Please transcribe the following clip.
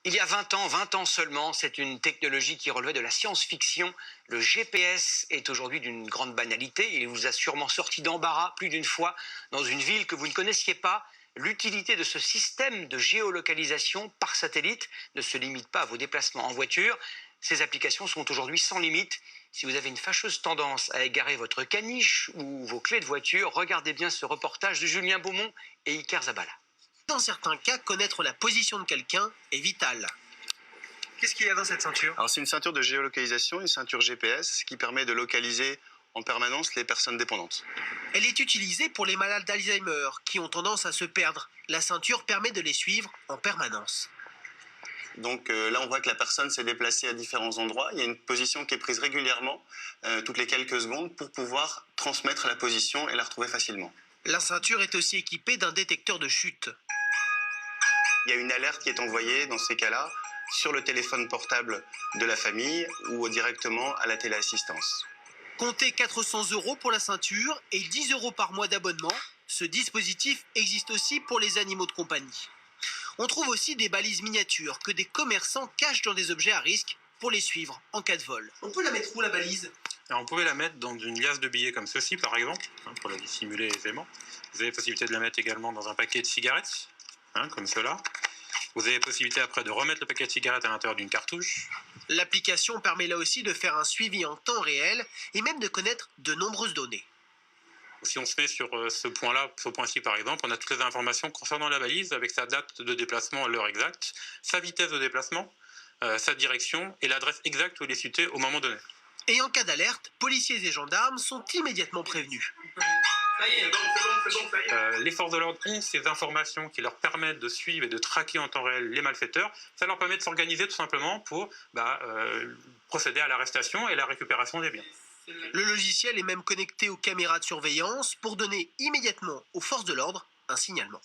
Il y a 20 ans seulement, c'est une technologie qui relevait de la science-fiction. Le GPS est aujourd'hui d'une grande banalité. Il vous a sûrement sorti d'embarras plus d'une fois dans une ville que vous ne connaissiez pas. L'utilité de ce système de géolocalisation par satellite ne se limite pas à vos déplacements en voiture. Ces applications sont aujourd'hui sans limite. Si vous avez une fâcheuse tendance à égarer votre caniche ou vos clés de voiture, regardez bien ce reportage de Julien Beaumont et Iker Zabala. Dans certains cas, connaître la position de quelqu'un est vital. Qu'est-ce qu'il y a dans cette ceinture? Alors c'est une ceinture de géolocalisation, une ceinture GPS qui permet de localiser en permanence les personnes dépendantes. Elle est utilisée pour les malades d'Alzheimer qui ont tendance à se perdre. La ceinture permet de les suivre en permanence. Donc là on voit que la personne s'est déplacée à différents endroits. Il y a une position qui est prise régulièrement, toutes les quelques secondes, pour pouvoir transmettre la position et la retrouver facilement. La ceinture est aussi équipée d'un détecteur de chute. Il y a une alerte qui est envoyée dans ces cas-là sur le téléphone portable de la famille ou directement à la téléassistance. Comptez 400 € pour la ceinture et 10 € par mois d'abonnement. Ce dispositif existe aussi pour les animaux de compagnie. On trouve aussi des balises miniatures que des commerçants cachent dans des objets à risque pour les suivre en cas de vol. On peut la mettre où la balise? Alors, on pouvait la mettre dans une liasse de billets comme ceci par exemple, pour la dissimuler aisément. Vous avez la possibilité de la mettre également dans un paquet de cigarettes, comme cela. Vous avez la possibilité après de remettre le paquet de cigarettes à l'intérieur d'une cartouche. L'application permet là aussi de faire un suivi en temps réel et même de connaître de nombreuses données. Si on se met sur ce point-là, ce point-ci par exemple, on a toutes les informations concernant la balise avec sa date de déplacement, l'heure exacte, sa vitesse de déplacement, sa direction et l'adresse exacte où il est situé au moment donné. Et en cas d'alerte, policiers et gendarmes sont immédiatement prévenus. Les forces de l'ordre ont ces informations qui leur permettent de suivre et de traquer en temps réel les malfaiteurs. Ça leur permet de s'organiser tout simplement pour procéder à l'arrestation et la récupération des biens. Le logiciel est même connecté aux caméras de surveillance pour donner immédiatement aux forces de l'ordre un signalement.